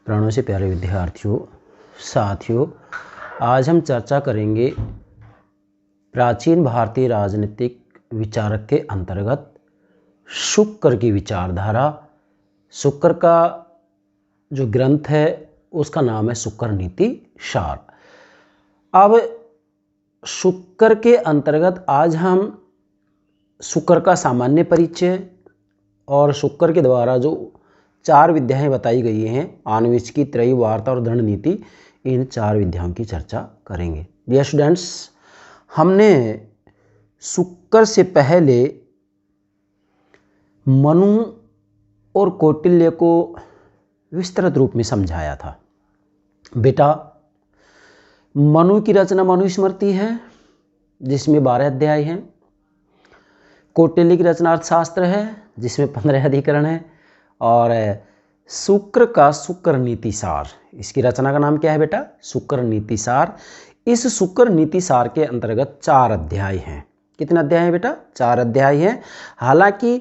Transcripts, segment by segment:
प्राणों से प्यारे विद्यार्थियों, साथियों, आज हम चर्चा करेंगे प्राचीन भारतीय राजनीतिक विचारक के अंतर्गत शुक्र की विचारधारा। शुक्र का जो ग्रंथ है उसका नाम है शुक्र नीति सार। अब शुक्र के अंतर्गत आज हम शुक्र का सामान्य परिचय और शुक्र के द्वारा जो 4 विद्याएं बताई गई हैं, आन्वेषिकी, त्रयी, वार्ता और दंड नीति, इन 4 विद्याओं की चर्चा करेंगे। डियर स्टूडेंट्स, हमने शुक्र से पहले मनु और कौटिल्य को विस्तृत रूप में समझाया था। बेटा, मनु की रचना मनुस्मृति है जिसमें 12 अध्याय हैं। कौटिल्य की रचना अर्थशास्त्र है जिसमें 15 अधिकरण है। और शुक्र का शुक्र नीति सार, इसकी रचना का नाम क्या है बेटा? शुक्र नीति सार। इस शुक्र नीति सार के अंतर्गत 4 अध्याय हैं। कितने अध्याय हैं बेटा? 4 अध्याय हैं। हालांकि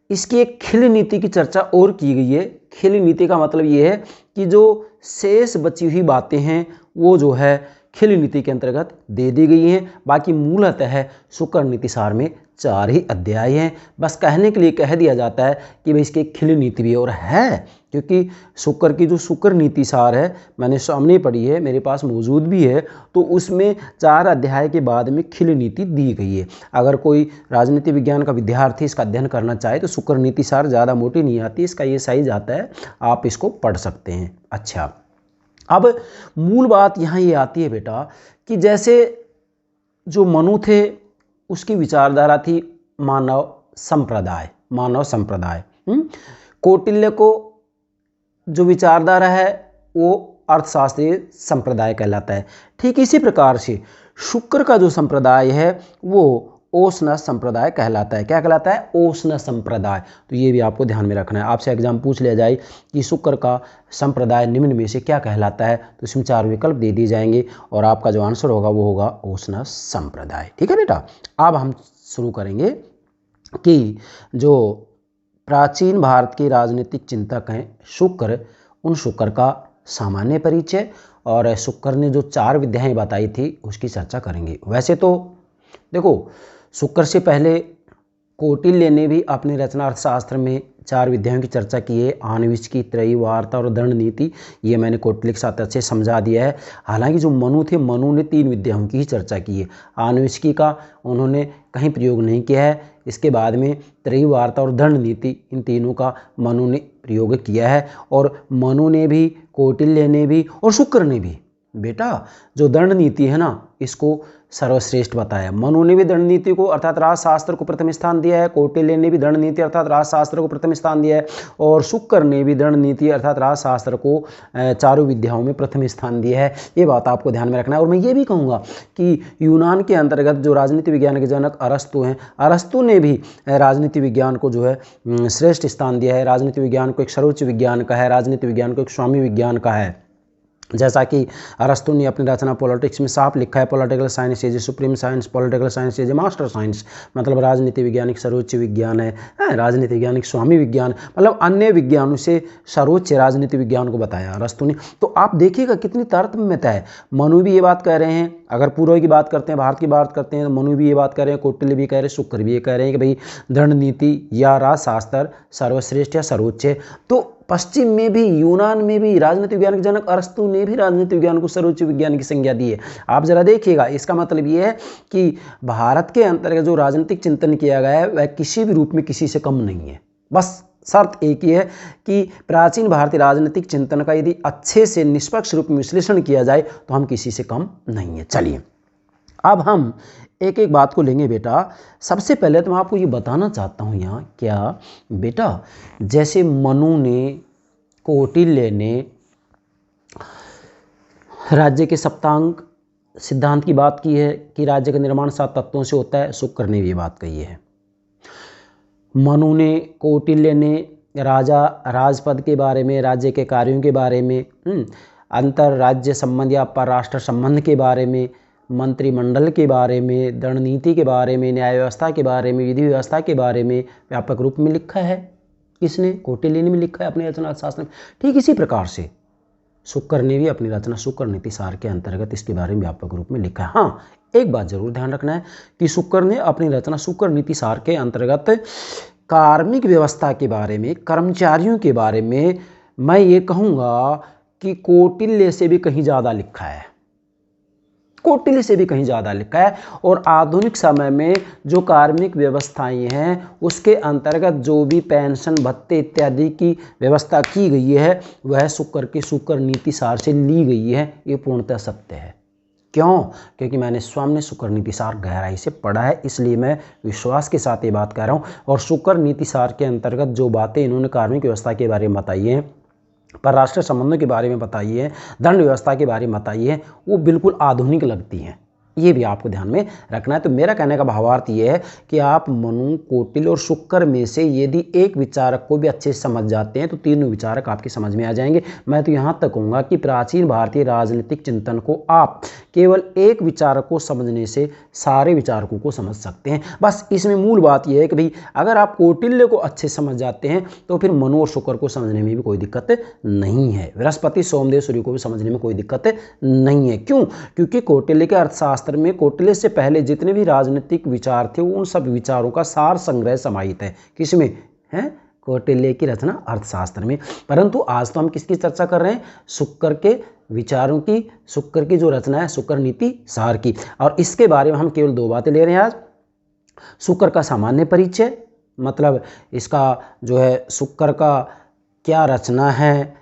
इसकी एक खिल नीति की चर्चा और की गई है। खिल नीति का मतलब ये है कि जो शेष बची हुई बातें हैं वो जो है खिल नीति के अंतर्गत दे दी गई हैं। बाकी मूलतः शुक्र नीति सार में 4 ही अध्याय हैं। बस कहने के लिए कह दिया जाता है कि भाई इसकी खिल नीति भी और है, क्योंकि शुक्र की जो शुक्र नीति सार है मैंने सामने पढ़ी है, मेरे पास मौजूद भी है, तो उसमें 4 अध्याय के बाद में खिल नीति दी गई है। अगर कोई राजनीति विज्ञान का विद्यार्थी इसका अध्ययन करना चाहे तो शुक्र नीति सार ज़्यादा मोटी नहीं आती, इसका ये साइज आता है, आप इसको पढ़ सकते हैं। अच्छा, अब मूल बात यहाँ ये आती है बेटा कि जैसे जो मनु थे उसकी विचारधारा थी मानव संप्रदाय। कौटिल्य को जो विचारधारा है वो अर्थशास्त्रीय संप्रदाय कहलाता है। ठीक इसी प्रकार से शुक्र का जो संप्रदाय है वो ओशना संप्रदाय कहलाता है। क्या कहलाता है? ओशना संप्रदाय। तो ये भी आपको ध्यान में रखना है। आपसे एग्जाम पूछ लिया जाए कि शुक्र का संप्रदाय निम्न में से क्या कहलाता है, तो इसमें 4 विकल्प दे दिए जाएंगे और आपका जो आंसर होगा वो होगा ओशना संप्रदाय। ठीक है बेटा, अब हम शुरू करेंगे कि जो प्राचीन भारत के राजनीतिक चिंतक हैं शुक्र, उन शुक्र का सामान्य परिचय और शुक्र ने जो 4 विद्याएं बताई थी उसकी चर्चा करेंगे। वैसे तो देखो, शुक्र से पहले कौटिल्य ने भी अपने रचना अर्थशास्त्र में 4 विद्याओं की चर्चा की है। आन्वेषिकी, त्रयी, वार्ता और दंड नीति, ये मैंने कौटिल्य के साथ अच्छे समझा दिया है। हालांकि जो मनु थे, मनु ने 3 विद्याओं की ही चर्चा की है। आन्वेषिकी का उन्होंने कहीं प्रयोग नहीं किया है। इसके बाद में त्रयी, वार्ता और दंड नीति, इन तीनों का मनु ने प्रयोग किया है। और मनु ने भी, कौटिल्य ने भी और शुक्र ने भी बेटा जो दंड नीति है ना, इसको सर्वश्रेष्ठ बताया। मनु ने भी दंड नीति को अर्थात राजशास्त्र को प्रथम स्थान दिया है। कौटिल्य ने भी दंड नीति अर्थात राजशास्त्र को प्रथम स्थान दिया है। और शुक्र ने भी दंड नीति अर्थात राजशास्त्र को 4 विद्याओं में प्रथम स्थान दिया है। ये बात आपको ध्यान में रखना है। और मैं ये भी कहूँगा कि यूनान के अंतर्गत जो राजनीति विज्ञान के जनक अरस्तु हैं, अरस्तु ने भी राजनीति विज्ञान को जो है श्रेष्ठ स्थान दिया है। राजनीति विज्ञान को एक सर्वोच्च विज्ञान का है, राजनीति विज्ञान को एक स्वामी विज्ञान का है। जैसा कि अरस्तु ने अपनी रचना पॉलिटिक्स में साफ लिखा है, political science is a supreme science, political science is a master science. मतलब राजनीति विज्ञान एक सर्वोच्च विज्ञान है, राजनीति विज्ञान एक स्वामी विज्ञान, मतलब अन्य विज्ञानों से सर्वोच्च राजनीति विज्ञान को बताया अरस्तु ने। तो आप देखिएगा कितनी तारतम्यता है। मनु भी ये बात कह रहे हैं, अगर पूर्व की बात करते हैं, भारत की बात करते हैं, तो मनु भी ये बात कह रहे हैं, कौटिल्य भी कह रहे हैं, शुक्र भी ये कह रहे हैं कि भाई दंड नीति या राजशास्त्र सर्वश्रेष्ठ या सर्वोच्च है। तो पश्चिम में भी, यूनान में भी राजनीति विज्ञान के जनक अरस्तु ने भी राजनीति विज्ञान को सर्वोच्च विज्ञान की संज्ञा दी है। आप जरा देखिएगा, इसका मतलब ये है कि भारत के अंतर्गत जो राजनीतिक चिंतन किया गया है वह किसी भी रूप में किसी से कम नहीं है। बस शर्त एक ही है कि प्राचीन भारतीय राजनीतिक चिंतन का यदि अच्छे से निष्पक्ष रूप में विश्लेषण किया जाए तो हम किसी से कम नहीं है। चलिए, अब हम एक एक बात को लेंगे बेटा। सबसे पहले तो मैं आपको ये बताना चाहता हूँ यहाँ क्या बेटा, जैसे मनु ने, कौटिल्य ने राज्य के सप्तांग सिद्धांत की बात की है कि राज्य का निर्माण 7 तत्वों से होता है, शुक्र ने भी ये बात कही है। मनु ने, कौटिल्य ने राजा राजपद के बारे में, राज्य के कार्यों के बारे में, अंतर राज्य संबंध या परराष्ट्र संबंध के बारे में, मंत्रिमंडल के बारे में, दंड नीति के बारे में, न्याय व्यवस्था के बारे में, विधि व्यवस्था के बारे में व्यापक रूप में लिखा है। किसने? कौटिल्य ने भी लिखा है अपने रचना शास्त्र में। ठीक इसी प्रकार से शुक्र ने भी अपनी रचना शुक्र नीति सार के अंतर्गत इसके बारे में व्यापक रूप में लिखा है। हाँ, एक बात जरूर ध्यान रखना है कि शुक्र ने अपनी रचना शुक्र नीति सार के अंतर्गत कार्मिक व्यवस्था के बारे में, कर्मचारियों के बारे में मैं ये कहूँगा कि कौटिल्य से भी कहीं ज़्यादा लिखा है, कौटिल्य से भी कहीं ज़्यादा लिखा है। और आधुनिक समय में जो कार्मिक व्यवस्थाएं हैं उसके अंतर्गत जो भी पेंशन भत्ते इत्यादि की व्यवस्था की गई है वह शुक्र के शुक्र नीति सार से ली गई है। ये पूर्णतः सत्य है। क्यों? क्योंकि मैंने स्वयं ने शुक्र नीति सार गहराई से पढ़ा है, इसलिए मैं विश्वास के साथ ये बात कह रहा हूँ। और शुक्र नीति सार के अंतर्गत जो बातें इन्होंने कार्मिक व्यवस्था के बारे में बताई हैं, परराष्ट्रीय संबंधों के बारे में बताई है, दंड व्यवस्था के बारे में बताई है, वो बिल्कुल आधुनिक लगती हैं। ये भी आपको ध्यान में रखना है। तो मेरा कहने का भावार्थ ये है कि आप मनु, कौटिल्य और शुक्र में से यदि एक विचारक को भी अच्छे से समझ जाते हैं तो तीनों विचारक आपकी समझ में आ जाएंगे। मैं तो यहाँ तक कहूँगा कि प्राचीन भारतीय राजनीतिक चिंतन को आप केवल एक विचारक को समझने से सारे विचारकों को समझ सकते हैं। बस इसमें मूल बात यह है कि भाई अगर आप कौटिल्य को अच्छे समझ जाते हैं तो फिर मनु और शुक्र को समझने में भी कोई दिक्कत नहीं है। बृहस्पति, सोमदेव, सूर्य को भी समझने में कोई दिक्कत नहीं है। क्यों? क्योंकि कौटिल्य के अर्थशास्त्र में कौटिल्य से पहले जितने भी राजनीतिक विचार थे उन सब विचारों का सार संग्रह समाहित है। किसमें है? कौटिल्य की रचना अर्थशास्त्र में। परंतु आज तो हम किसकी चर्चा कर रहे हैं? शुक्र के विचारों की, शुक्र की जो रचना है शुक्र नीति सार की। और इसके बारे में हम केवल दो बातें ले रहे हैं आज। शुक्र का सामान्य परिचय, मतलब इसका जो है शुक्र का क्या रचना है,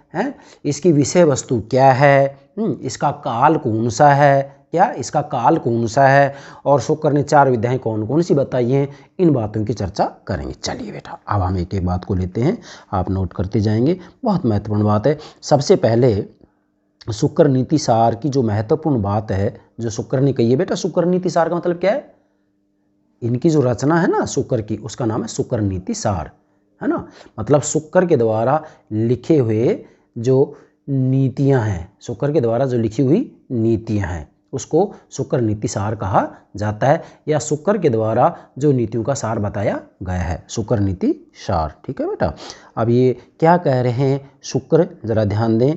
इसकी विषय वस्तु क्या है, इसका काल कौन सा है, इसका काल कौन सा है, और शुक्र ने 4 विद्याएं कौन कौन सी बताई हैं, इन बातों की चर्चा करेंगे। चलिए बेटा, अब हम एक एक बात को लेते हैं, आप नोट करते जाएंगे। बहुत महत्वपूर्ण बात है। सबसे पहले शुक्र नीति सार की जो महत्वपूर्ण बात है जो शुक्र ने कही है, बेटा शुक्र नीति सार का मतलब क्या है? इनकी जो रचना है ना शुक्र की, उसका नाम है शुक्र नीति सार, है ना। मतलब शुक्र के द्वारा लिखे हुए जो नीतियां हैं, शुक्र के द्वारा जो लिखी हुई नीतियां हैं उसको शुक्र नीति सार कहा जाता है, या शुक्र के द्वारा जो नीतियों का सार बताया गया है, शुक्र नीति सार। ठीक है बेटा। अब ये क्या कह रहे हैं शुक्र, जरा ध्यान दें।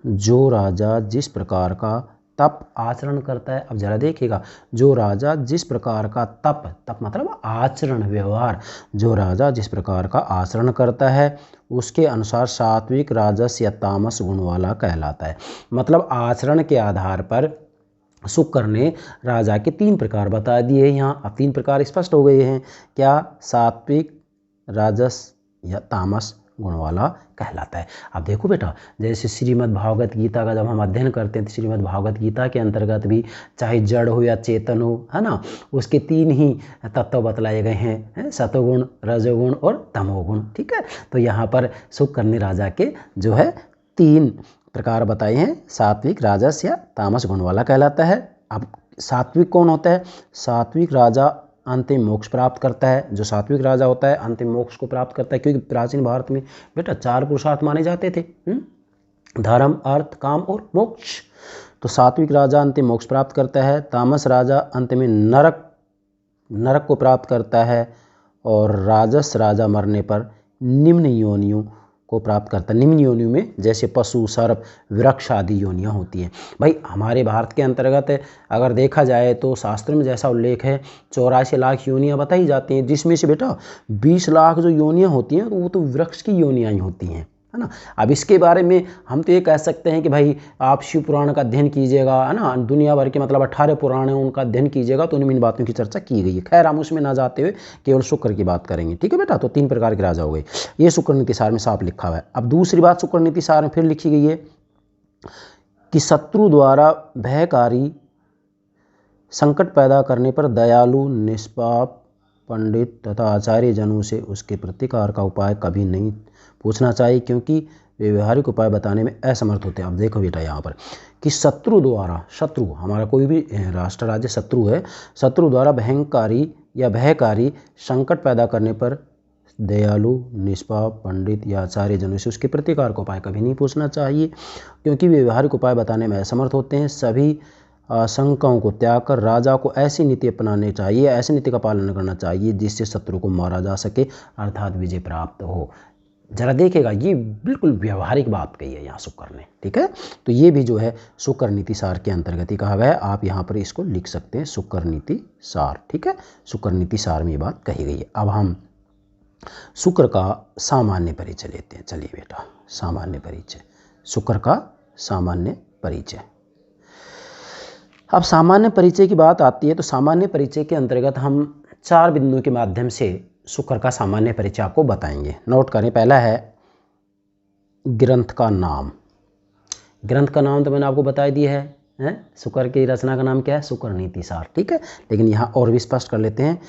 जो राजा जिस प्रकार का तप आचरण करता है, अब जरा देखिएगा, जो राजा जिस प्रकार का तप मतलब आचरण, व्यवहार, जो राजा जिस प्रकार का आचरण करता है उसके अनुसार सात्विक, राजस या तामस गुण वाला कहलाता है। मतलब आचरण के आधार पर शुक्र ने राजा के 3 प्रकार बता दिए हैं यहाँ। अब 3 प्रकार स्पष्ट हो गए हैं। क्या? सात्विक, राजस या तामस गुण वाला कहलाता है। अब देखो बेटा, जैसे श्रीमद् भागवत गीता का जब हम अध्ययन करते हैं तो श्रीमद् भागवत गीता के अंतर्गत भी चाहे जड़ हो या चेतन हो, है ना, उसके 3 ही तत्व बतलाए गए हैं, सतोगुण, रजोगुण और तमोगुण। ठीक है। तो यहाँ पर शुक्र ने राजा के जो है 3 प्रकार बताए हैं, सात्विक, राजस या तामस गुण वाला कहलाता है। अब सात्विक कौन होता है? सात्विक राजा अंतिम मोक्ष प्राप्त करता है। जो सात्विक राजा होता है अंतिम मोक्ष को प्राप्त करता है, क्योंकि प्राचीन भारत में बेटा 4 पुरुषार्थ माने जाते थे, धर्म, अर्थ, काम और मोक्ष। तो सात्विक राजा अंतिम मोक्ष प्राप्त करता है, तामस राजा अंत में नरक को प्राप्त करता है, और राजस राजा मरने पर निम्न योनियों को प्राप्त करता है। निम्न योनियों में जैसे पशु, सर्प, वृक्ष आदि योनियाँ होती हैं। भाई हमारे भारत के अंतर्गत अगर देखा जाए तो शास्त्र में जैसा उल्लेख है 84 लाख योनियाँ बताई जाती हैं, जिसमें से बेटा 20 लाख जो योनियाँ होती हैं वो तो वृक्ष की योनियाँ ही होती हैं, है ना। अब इसके बारे में हम तो ये कह सकते हैं कि भाई आप शिव पुराण का अध्ययन कीजिएगा, है ना, दुनिया भर के मतलब 18 पुराण हैं उनका अध्ययन कीजिएगा तो उनमें इन बातों की चर्चा की गई है। खैर हम उसमें ना जाते हुए केवल शुक्र की बात करेंगे। ठीक है बेटा। तो 3 प्रकार के राजा हो गए, ये शुक्र नीति सार में साफ लिखा हुआ है। अब दूसरी बात शुक्र नीति सार में फिर लिखी गई है कि शत्रु द्वारा भयकारी संकट पैदा करने पर दयालु, निष्पाप, पंडित तथा आचार्य जनों से उसके प्रतिकार का उपाय कभी नहीं पूछना चाहिए, क्योंकि वे व्यवहारिक उपाय बताने में असमर्थ होते हैं। अब देखो बेटा यहाँ पर कि शत्रु द्वारा, शत्रु हमारा कोई भी राष्ट्र राज्य शत्रु है, शत्रु द्वारा भयकारी संकट पैदा करने पर दयालु, निष्पाप, पंडित या आचार्य जनों से उसके प्रतिकार का उपाय कभी नहीं पूछना चाहिए, क्योंकि वे व्यवहारिक उपाय बताने में असमर्थ होते हैं। सभी आशंकाओं को त्याग कर राजा को ऐसी नीति अपनानी चाहिए, ऐसी नीति का पालन करना चाहिए जिससे शत्रु को मारा जा सके, अर्थात विजय प्राप्त हो। जरा देखिएगा, ये बिल्कुल व्यवहारिक बात कही है यहाँ शुक्र ने, ठीक है। तो ये भी जो है शुक्र नीति सार के अंतर्गत ही कहा गया है। आप यहाँ पर इसको लिख सकते हैं शुक्र नीति सार, ठीक है। शुक्र नीति सार में ये बात कही गई है। अब हम शुक्र का सामान्य परिचय लेते हैं। चलिए बेटा, सामान्य परिचय, शुक्र का सामान्य परिचय। अब सामान्य परिचय की बात आती है तो सामान्य परिचय के अंतर्गत हम 4 बिंदुओं के माध्यम से शुक्र का सामान्य परिचय आपको बताएंगे। नोट करें, पहला है ग्रंथ का नाम। ग्रंथ का नाम तो मैंने आपको बता दिया है, शुक्र की रचना का नाम क्या है, शुक्र नीति सार, ठीक है। लेकिन यहाँ और भी स्पष्ट कर लेते हैं।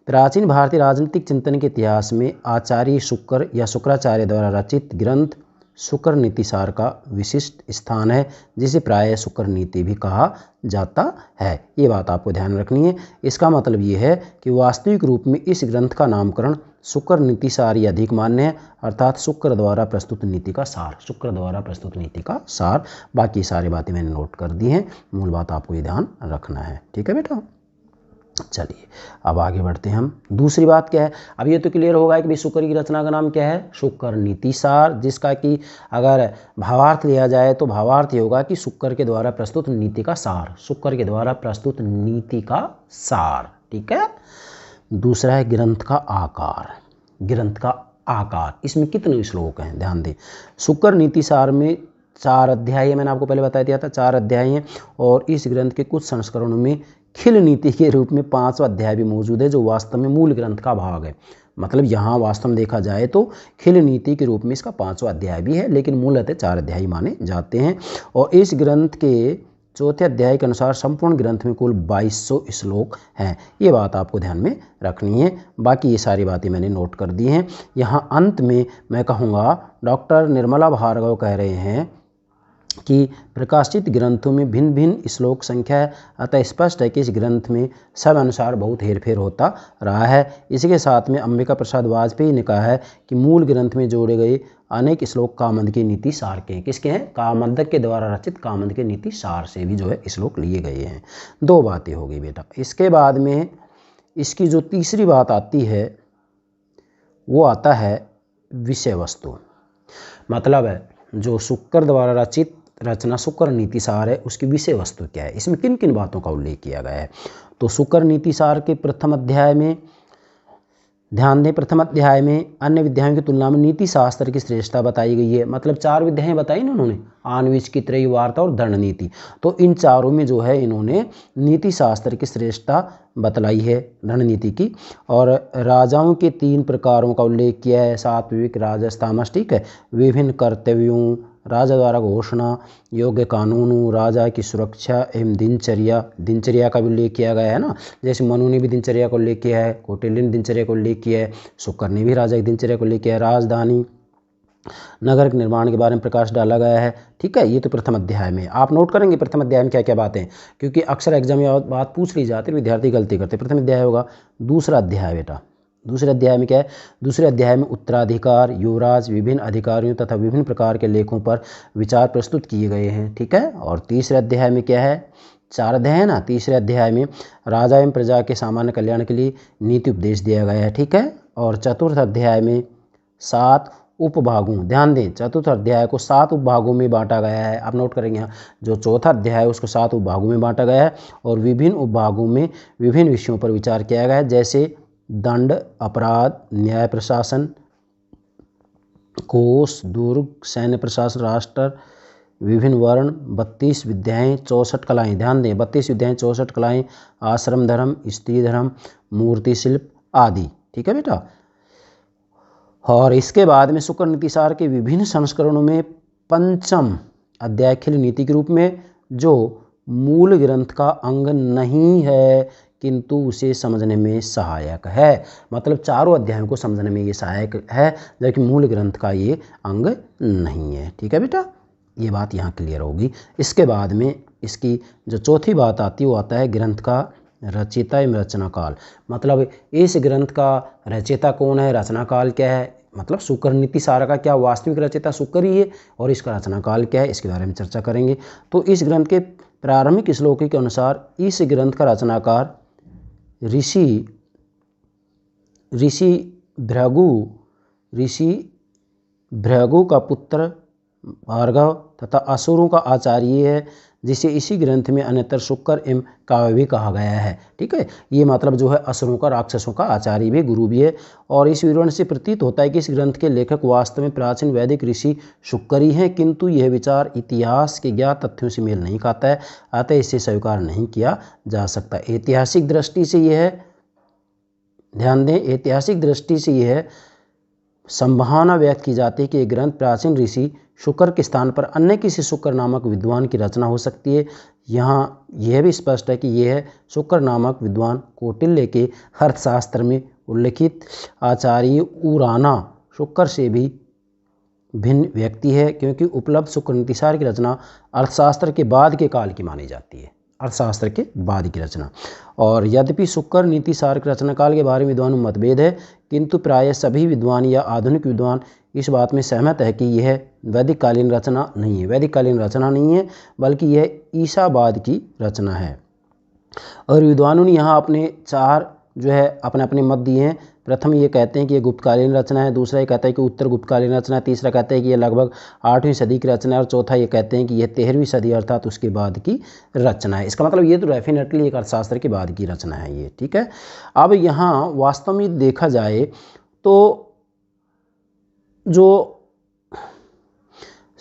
प्राचीन भारतीय राजनीतिक चिंतन के इतिहास में आचार्य शुक्र या शुक्राचार्य द्वारा रचित ग्रंथ शुक्र नीति सार का विशिष्ट स्थान है, जिसे प्रायः शुक्र नीति भी कहा जाता है। ये बात आपको ध्यान रखनी है। इसका मतलब ये है कि वास्तविक रूप में इस ग्रंथ का नामकरण शुक्र नीति सार ही अधिक मान्य है, अर्थात शुक्र द्वारा प्रस्तुत नीति का सार, शुक्र द्वारा प्रस्तुत नीति का सार। बाकी सारी बातें मैंने नोट कर दी हैं, मूल बात आपको ये ध्यान रखना है, ठीक है बेटा। चलिए अब आगे बढ़ते हैं हम। दूसरी बात क्या है, अब ये तो क्लियर होगा कि भाई शुक्र की रचना का नाम क्या है, शुक्र नीति सार, जिसका कि अगर भावार्थ लिया जाए तो भावार्थ ये होगा कि शुक्र के द्वारा प्रस्तुत नीति का सार, शुक्र के द्वारा प्रस्तुत नीति का सार, ठीक है। दूसरा है ग्रंथ का आकार। ग्रंथ का आकार, इसमें कितने श्लोक हैं ध्यान दें। शुक्र नीति सार में 4 अध्याय, मैंने आपको पहले बता दिया था 4 अध्याय हैं, और इस ग्रंथ के कुछ संस्करणों में खिल नीति के रूप में 5वां अध्याय भी मौजूद है, जो वास्तव में मूल ग्रंथ का भाग है। मतलब यहाँ वास्तव में देखा जाए तो खिल नीति के रूप में इसका 5वां अध्याय भी है, लेकिन मूलतः 4 अध्याय माने जाते हैं। और इस ग्रंथ के 4थे अध्याय के अनुसार संपूर्ण ग्रंथ में कुल 2200 श्लोक हैं। ये बात आपको ध्यान में रखनी है। बाकी ये सारी बातें मैंने नोट कर दी हैं। यहाँ अंत में मैं कहूँगा, डॉक्टर निर्मला भार्गव कह रहे हैं कि प्रकाशित ग्रंथों में भिन्न भिन्न श्लोक संख्या है, अतः स्पष्ट है कि इस ग्रंथ में सब अनुसार बहुत हेरफेर होता रहा है। इसी के साथ में अंबिका प्रसाद वाजपेयी ने कहा है कि मूल ग्रंथ में जोड़े गए अनेक श्लोक कामद के नीति सार के हैं। किसके हैं, कामदक के द्वारा रचित कामद के नीति सार से भी जो है श्लोक लिए गए हैं। 2 बातें हो गई बेटा। इसके बाद में इसकी जो तीसरी बात आती है वो आता है विषय वस्तु। मतलब है जो शुक्र द्वारा रचित रचना शुक्र नीति सार है, उसकी विषय वस्तु क्या है, इसमें किन किन बातों का उल्लेख किया गया है। तो शुक्र नीति सार के प्रथम अध्याय में ध्यान दें, प्रथम अध्याय में अन्य विद्याओं की तुलना में नीति शास्त्र की श्रेष्ठता बताई गई है। मतलब 4 विद्याएं बताई ना उन्होंने, आन्वीक्षिकी, त्रयी, वार्ता और दंड नीति। तो इन चारों में जो है इन्होंने नीति शास्त्र की श्रेष्ठता बतलाई है, दंड नीति की। और राजाओं के 3 प्रकारों का उल्लेख किया है, सात्विक, राजस, तामस, ठीक है। विभिन्न कर्तव्यों, राजा द्वारा घोषणा, योग्य कानूनों, राजा की सुरक्षा एवं दिनचर्या का भी उल्लेख किया गया है ना। जैसे मनु ने भी दिनचर्या को उल्लेख किया है, कौटिल्य ने दिनचर्या को उल्लेख किया है, शुक्र ने भी राजा की दिनचर्या को उल्लेख किया है। राजधानी, नगर के निर्माण के बारे में प्रकाश डाला गया है, ठीक है। ये तो प्रथम अध्याय में आप नोट करेंगे प्रथम अध्याय में क्या क्या बातें, क्योंकि अक्सर एग्जाम में बात पूछ ली जाती है, विद्यार्थी गलती करते। प्रथम अध्याय होगा। दूसरा अध्याय बेटा, दूसरे अध्याय में क्या है, दूसरे अध्याय में उत्तराधिकार, युवराज, विभिन्न अधिकारियों तथा विभिन्न प्रकार के लेखों पर विचार प्रस्तुत किए गए हैं, ठीक है। और तीसरे अध्याय में क्या है, 4 अध्याय है ना। तीसरे अध्याय में राजा एवं प्रजा के सामान्य कल्याण के लिए नीति उपदेश दिया गया है, ठीक है। और चतुर्थ अध्याय में 7 उपभागों, ध्यान दें, चतुर्थ अध्याय को 7 उपभागों में बांटा गया है। आप नोट करेंगे यहाँ, जो चौथा अध्याय है उसको 7 उपभागों में बांटा गया है, और विभिन्न उपभागों में विभिन्न विषयों पर विचार किया गया है, जैसे दंड, अपराध, न्याय प्रशासन, कोष, दुर्ग, सैन्य प्रशासन, राष्ट्र, विभिन्न वर्ण, 32 विद्याएँ, 64 कलाएँ। ध्यान दें, 32 विद्याएँ, 64 कलाएँ, आश्रम धर्म, स्त्री धर्म, मूर्ति शिल्प आदि, ठीक है बेटा। और इसके बाद में शुक्र नीति सार के विभिन्न संस्करणों में 5वां अध्याय खिल नीति के रूप में, जो मूल ग्रंथ का अंग नहीं है किंतु उसे समझने में सहायक है। मतलब चारों अध्यायों को समझने में ये सहायक है, जबकि मूल ग्रंथ का ये अंग नहीं है, ठीक है बेटा। ये बात यहाँ क्लियर होगी। इसके बाद में इसकी जो चौथी बात आती है वो आता है ग्रंथ का रचयिता एवं रचना काल। मतलब इस ग्रंथ का रचयिता कौन है, रचना काल क्या है। मतलब शुक्र नीति सार का क्या वास्तविक रचयिता शुक्र ही है, और इसका रचना काल क्या है, इसके बारे में चर्चा करेंगे। तो इस ग्रंथ के प्रारंभिक श्लोकों के अनुसार इस ग्रंथ का रचनाकार ऋषि भृगु ऋषि भृगु का पुत्र भार्गव तथा असुरों का आचार्य है, जिसे इसी ग्रंथ में अन्यतर शुक्र एवं काव्य भी कहा गया है। ठीक है, ये मतलब जो है असुरों का, राक्षसों का आचार्य भी, गुरु भी है। और इस विवरण से प्रतीत होता है कि इस ग्रंथ के लेखक वास्तव में प्राचीन वैदिक ऋषि शुक्र ही हैं, किंतु यह विचार इतिहास के ज्ञात तथ्यों से मेल नहीं खाता है, अतः इसे स्वीकार नहीं किया जा सकता। ऐतिहासिक दृष्टि से यह है, ध्यान दें, ऐतिहासिक दृष्टि से यह संभावना व्यक्त की जाती है कि यह ग्रंथ प्राचीन ऋषि शुक्र के स्थान पर अन्य किसी शुक्र नामक विद्वान की रचना हो सकती है। यहाँ यह भी स्पष्ट है कि यह शुक्र नामक विद्वान कौटिल्य के अर्थशास्त्र में उल्लिखित आचार्य उराना शुक्र से भी भिन्न व्यक्ति है, क्योंकि उपलब्ध शुक्र नीतिसार की रचना अर्थशास्त्र के बाद के काल की मानी जाती है, अर्थशास्त्र के बाद की रचना। और यद्यपि शुक्र नीतिसार के रचना काल के बारे में विद्वानों में मतभेद है, किंतु प्रायः सभी विद्वान या आधुनिक विद्वान इस बात में सहमत है कि यह वैदिक कालीन रचना नहीं है, वैदिक कालीन रचना नहीं है, बल्कि यह ईसावाद की रचना है। और विद्वानों ने यहाँ अपने चार जो है अपने अपने मत दिए हैं। प्रथम ये कहते हैं कि ये गुप्तकालीन रचना है, दूसरा ये कहता है कि उत्तर गुप्तकालीन रचना है, तीसरा कहता है कि ये लगभग 8वीं सदी की रचना है, और चौथा ये कहते हैं कि यह 13वीं सदी अर्थात उसके बाद की रचना है। इसका मतलब ये तो डेफिनेटली एक अर्थशास्त्र के बाद की रचना है ये। ठीक है, अब यहाँ वास्तव में देखा जाए तो जो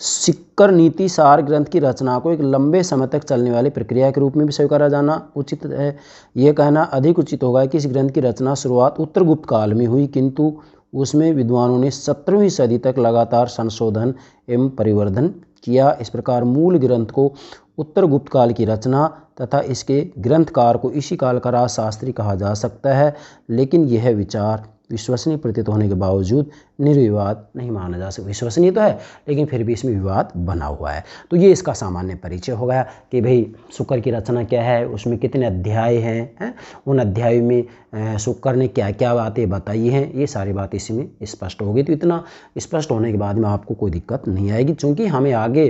शुक्र नीतिसार ग्रंथ की रचना को एक लंबे समय तक चलने वाली प्रक्रिया के रूप में भी स्वीकारा जाना उचित है। यह कहना अधिक उचित होगा कि इस ग्रंथ की रचना शुरुआत उत्तर गुप्त काल में हुई, किंतु उसमें विद्वानों ने 17वीं सदी तक लगातार संशोधन एवं परिवर्धन किया। इस प्रकार मूल ग्रंथ को उत्तर गुप्त काल की रचना तथा इसके ग्रंथकार को इसी काल का राजशास्त्री कहा जा सकता है, लेकिन यह विचार विश्वसनीय प्रतीत होने के बावजूद निर्विवाद नहीं माना जा सकता। विश्वसनीय तो है, लेकिन फिर भी इसमें विवाद बना हुआ है। तो ये इसका सामान्य परिचय हो गया कि भाई शुक्र की रचना क्या है, उसमें कितने अध्याय हैं, उन अध्यायों में शुक्र ने क्या क्या बातें बताई हैं, ये सारी बात इसमें स्पष्ट होगी। तो इतना स्पष्ट होने के बाद में आपको कोई दिक्कत नहीं आएगी, क्योंकि हमें आगे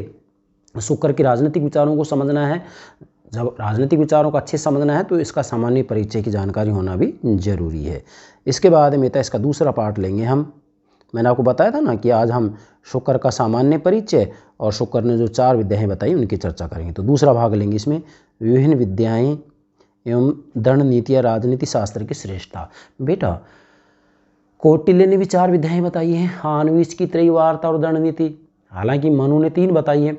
शुक्र के राजनीतिक विचारों को समझना है। जब राजनीतिक विचारों को अच्छे से समझना है तो इसका सामान्य परिचय की जानकारी होना भी जरूरी है। इसके बाद में तो इसका दूसरा पार्ट लेंगे हम। मैंने आपको बताया था ना कि आज हम शुक्र का सामान्य परिचय और शुक्र ने जो 4 विद्याएं बताई उनकी चर्चा करेंगे। तो दूसरा भाग लेंगे इसमें, विभिन्न विद्याएं एवं दंड नीति या राजनीति शास्त्र की श्रेष्ठता। बेटा कौटिल्य ने भी 4 विद्याएं बताई हैं, आन्वीच की त्रयी वार्ता और दंड नीति। हालांकि मनु ने 3 बताई है,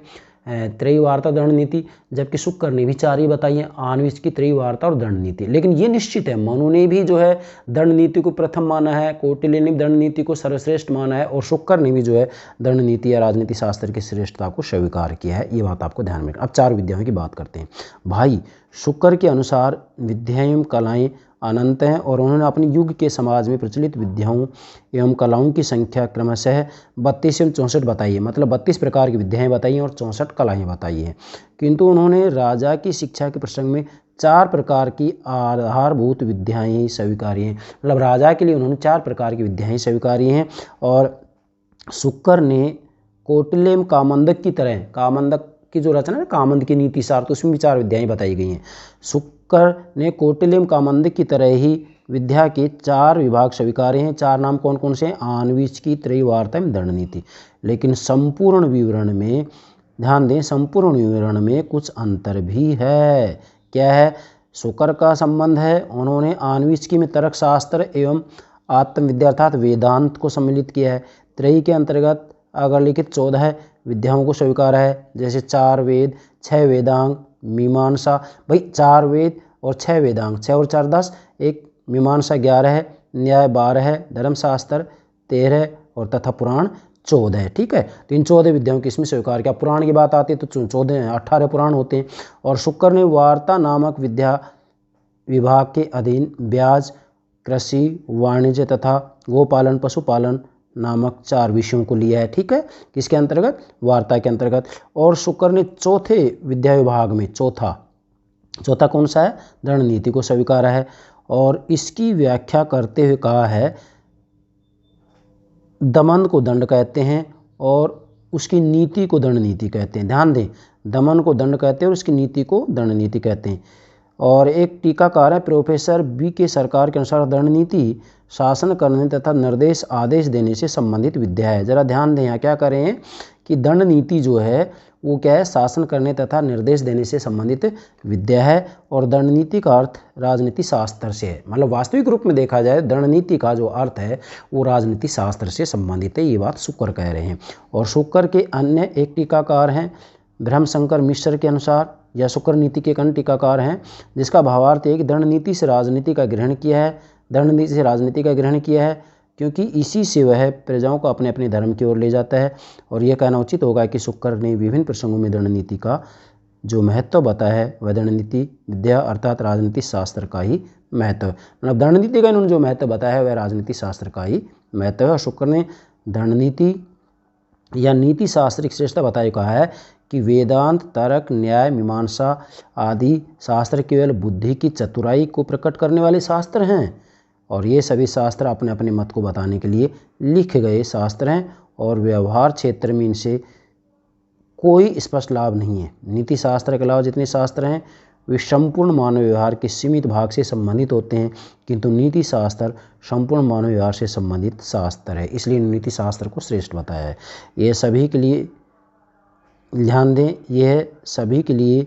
त्रयी वार्ता दंड नीति, जबकि शुक्र ने भी 4 ही बताई है, आन्वीच की त्रयी वार्ता और दंड नीति। लेकिन ये निश्चित है मनु ने भी जो है दंड नीति को प्रथम माना है, कौटिल्य ने भी दंड नीति को सर्वश्रेष्ठ माना है, और शुक्र ने भी जो है दंड नीति या राजनीति शास्त्र की श्रेष्ठता को स्वीकार किया है। ये बात आपको ध्यान में रखना। अब 4 विद्याओं की बात करते हैं। भाई शुक्र के अनुसार विद्याएं एवं कलाएं अनंत हैं, और उन्होंने अपने युग के समाज में प्रचलित विद्याओं एवं कलाओं की संख्या क्रमशः 32 एवं 64 बताई है। मतलब 32 प्रकार की विद्याएं बताई हैं और 64 कलाएं बताई हैं। किंतु उन्होंने राजा की शिक्षा के प्रसंग में 4 प्रकार की आधारभूत विद्याएं ही स्वीकारी हैं। मतलब राजा के लिए उन्होंने 4 प्रकार की विद्याएं स्वीकारी हैं। और शुक्र ने कौटिल्य एवं कामंदक की तरह, कामंदक की जो रचना है कामंद की नीति सार, तो उसमें भी 4 विद्याएं बताई गई हैं। शुक्र ने कौटिल्य एवं कामंदक की तरह ही विद्या के 4 विभाग स्वीकारे हैं। 4 नाम कौन कौन से हैं? आन्वीच की त्रयी वार्ता एवं दंड नीति। लेकिन संपूर्ण विवरण में ध्यान दें, संपूर्ण विवरण में कुछ अंतर भी है। क्या है? शुक्र का संबंध है, उन्होंने आन्वीच में तर्कशास्त्र एवं आत्मविद्या अर्थात वेदांत को सम्मिलित किया है। त्रयी के अंतर्गत अगर लिखित 14 विद्याओं को स्वीकार है, जैसे 4 वेद, 6 वेदांग, मीमांसा। भाई 4 वेद और 6 वेदांग, 6 और 4 10, एक मीमांसा 11 है, न्याय 12 है, धर्मशास्त्र 13 और तथा पुराण 14 है। ठीक है, तो इन 14 विद्याओं की इसमें स्वीकार किया। पुराण की बात आती है तो 18 पुराण होते हैं। और शुक्र ने वार्ता नामक विद्या विभाग के अधीन ब्याज, कृषि, वाणिज्य तथा गोपालन पशुपालन नामक 4 विषयों को लिया है। ठीक है, किसके अंतर्गत? वार्ता के अंतर्गत। और शुक्र ने चौथे विद्या विभाग में चौथा कौन सा है? दंड नीति को स्वीकारा है। और इसकी व्याख्या करते हुए कहा है दमन को दंड कहते हैं और उसकी नीति को दंड नीति कहते हैं। ध्यान दें, दमन को दंड कहते हैं और उसकी नीति को दंड नीति कहते हैं। और एक टीकाकार है प्रोफेसर बी के सरकार के अनुसार दंड नीति शासन करने तथा निर्देश आदेश देने से संबंधित विद्या है। जरा ध्यान दें, यहाँ क्या करें कि दंड नीति जो है वो क्या है, शासन करने तथा निर्देश देने से संबंधित विद्या है। और दंड नीति का अर्थ राजनीति शास्त्र से है, मतलब वास्तविक रूप में देखा जाए दंड नीति का जो अर्थ है वो राजनीति शास्त्र से संबंधित है, ये बात शुक्र कह रहे हैं। और शुक्र के अन्य एक टीकाकार हैं ब्रह्मशंकर मिश्र के अनुसार, या शुक्र नीति के अन्य टीकाकार हैं, जिसका भावार्थ है कि दंड नीति से राजनीति का ग्रहण किया है, दंड नीति से राजनीति का ग्रहण किया है क्योंकि इसी से वह प्रजाओं को अपने अपने धर्म की ओर ले जाता है। और यह कहना उचित होगा कि शुक्र ने विभिन्न प्रसंगों में दंड नीति का जो महत्व बताया है वह दंड नीति विद्या अर्थात राजनीति शास्त्र का ही महत्व है। मतलब दंड नीति का इन्होंने जो महत्व बताया है वह राजनीति शास्त्र का ही महत्व है। और शुक्र ने दंड नीति या नीति शास्त्र की श्रेष्ठता बताई, कहा है कि वेदांत, तर्क, न्याय, मीमांसा आदि शास्त्र केवल बुद्धि की चतुराई को प्रकट करने वाले शास्त्र हैं और ये सभी शास्त्र अपने अपने मत को बताने के लिए लिखे गए शास्त्र हैं और व्यवहार क्षेत्र में इनसे कोई स्पष्ट लाभ नहीं है। नीति शास्त्र के अलावा जितने शास्त्र हैं वे संपूर्ण मानव व्यवहार के सीमित भाग से संबंधित होते हैं, किंतु नीति शास्त्र संपूर्ण मानव व्यवहार से संबंधित शास्त्र है, इसलिए नीति शास्त्र को श्रेष्ठ बताया है। ये सभी के लिए ध्यान दें, यह सभी के लिए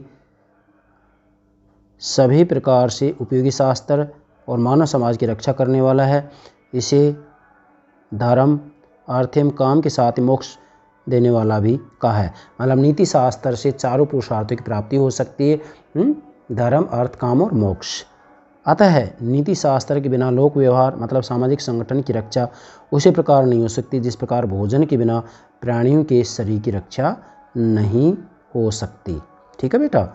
सभी प्रकार से उपयोगी शास्त्र और मानव समाज की रक्षा करने वाला है। इसे धर्म, अर्थ एवं काम के साथ मोक्ष देने वाला भी कहा है। मतलब नीति शास्त्र से चारों पुरुषार्थों की प्राप्ति हो सकती है, धर्म, अर्थ, काम और मोक्ष। अतः नीति शास्त्र के बिना लोक व्यवहार मतलब सामाजिक संगठन की रक्षा उसी प्रकार नहीं हो सकती जिस प्रकार भोजन के बिना प्राणियों के शरीर की रक्षा नहीं हो सकती। ठीक है बेटा,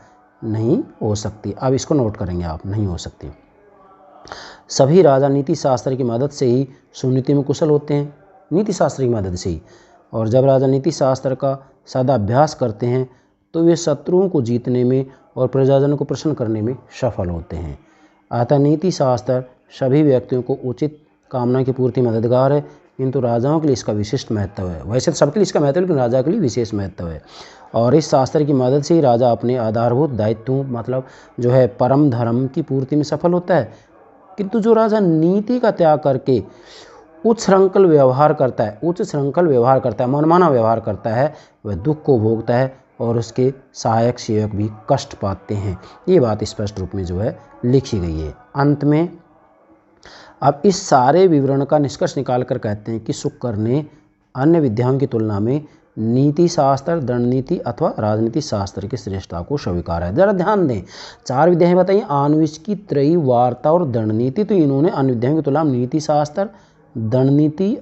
नहीं हो सकती। अब इसको नोट करेंगे आप, नहीं हो सकती। सभी राजा नीति शास्त्र की मदद से ही सुनीति में कुशल होते हैं, नीति शास्त्र की मदद से ही। और जब राजा नीति शास्त्र का सदा अभ्यास करते हैं तो वे शत्रुओं को जीतने में और प्रजाजनों को प्रसन्न करने में सफल होते हैं। अतः नीति शास्त्र सभी व्यक्तियों को उचित कामना की पूर्ति में मददगार है, किंतु राजाओं के लिए इसका विशिष्ट महत्व है। वैसे तो सबके लिए इसका महत्व है, लेकिन राजा के लिए विशेष महत्व है। और इस शास्त्र की मदद से ही राजा अपने आधारभूत दायित्वों मतलब जो है परम धर्म की पूर्ति में सफल होता है। किंतु जो राजा नीति का त्याग करके उच्च श्रृंखल व्यवहार करता है, मनमाना व्यवहार करता है, वह दुख को भोगता है और उसके सहायक सेवक भी कष्ट पाते हैं। ये बात स्पष्ट रूप में जो है लिखी गई है। अंत में अब इस सारे विवरण का निष्कर्ष निकाल कर कहते हैं कि शुक्र ने अन्य विद्याओं की तुलना में नीति शास्त्र, दंड नीति अथवा राजनीति शास्त्र की श्रेष्ठता को स्वीकार है। जरा ध्यान दें, 4 विद्याएं बताइए, आनुवंशिकी, त्रयी, वार्ता और दंड नीति। तो इन्होंने अन्य विद्याओं की तुलना में नीति शास्त्र, दंड नीति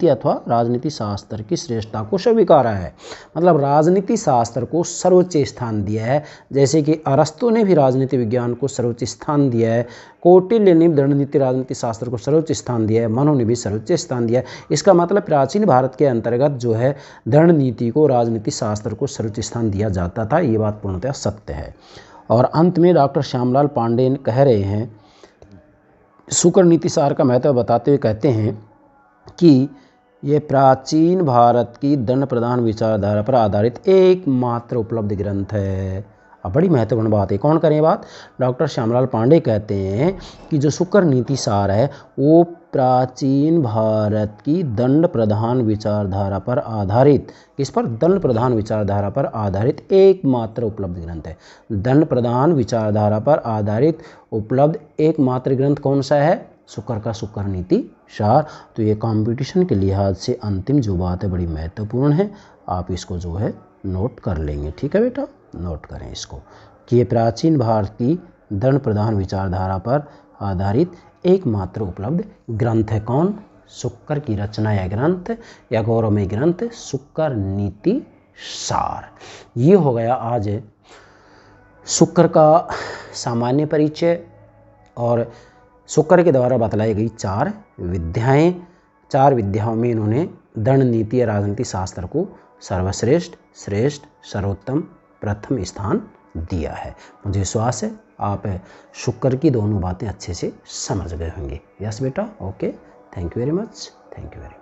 अथवा राजनीति शास्त्र की श्रेष्ठता को स्वीकारा है। मतलब राजनीति शास्त्र को सर्वोच्च स्थान दिया है, जैसे कि अरस्तु ने भी राजनीति विज्ञान को सर्वोच्च स्थान दिया है, कौटिल्य ने दंड नीति राजनीति शास्त्र को सर्वोच्च स्थान दिया है, मनु ने भी सर्वोच्च स्थान दिया है। इसका मतलब प्राचीन भारत के अंतर्गत जो है दंड नीति को, राजनीति शास्त्र को सर्वोच्च स्थान दिया जाता था। ये बात पूर्णतः सत्य है। और अंत में डॉक्टर श्यामलाल पांडे कह रहे हैं, शुक्र नीति सार का महत्व बताते हुए कहते हैं कि ये प्राचीन भारत की दंड प्रधान विचारधारा पर आधारित एकमात्र उपलब्ध ग्रंथ है। अब बड़ी महत्वपूर्ण बात है, कौन करें बात? डॉक्टर श्यामलाल पांडे कहते हैं कि जो शुक्र नीति सार है वो प्राचीन भारत की दंड प्रधान विचारधारा पर आधारित, किस पर? दंड प्रधान विचारधारा पर आधारित एकमात्र उपलब्ध ग्रंथ है। दंड प्रधान विचारधारा पर आधारित उपलब्ध एकमात्र ग्रंथ कौन सा है? शुक्र का शुक्र नीति सार। तो ये कंपटीशन के लिहाज से अंतिम जो बात है बड़ी महत्वपूर्ण है, आप इसको जो है नोट कर लेंगे। ठीक है बेटा, नोट करें इसको कि ये प्राचीन भारत की दंड प्रधान विचारधारा पर आधारित एकमात्र उपलब्ध ग्रंथ है। कौन? शुक्र की रचना या ग्रंथ या गौरवमय ग्रंथ शुक्र नीति सार। ये हो गया आज शुक्र का सामान्य परिचय और शुक्र के द्वारा बतलाई गई 4 विद्याएं। 4 विद्याओं में इन्होंने दंड नीति या राजनीति शास्त्र को सर्वश्रेष्ठ, श्रेष्ठ, सर्वोत्तम, प्रथम स्थान दिया है। मुझे विश्वास है आप शुक्र की दोनों बातें अच्छे से समझ गए होंगे। यस बेटा, okay, thank you very much, thank you very much.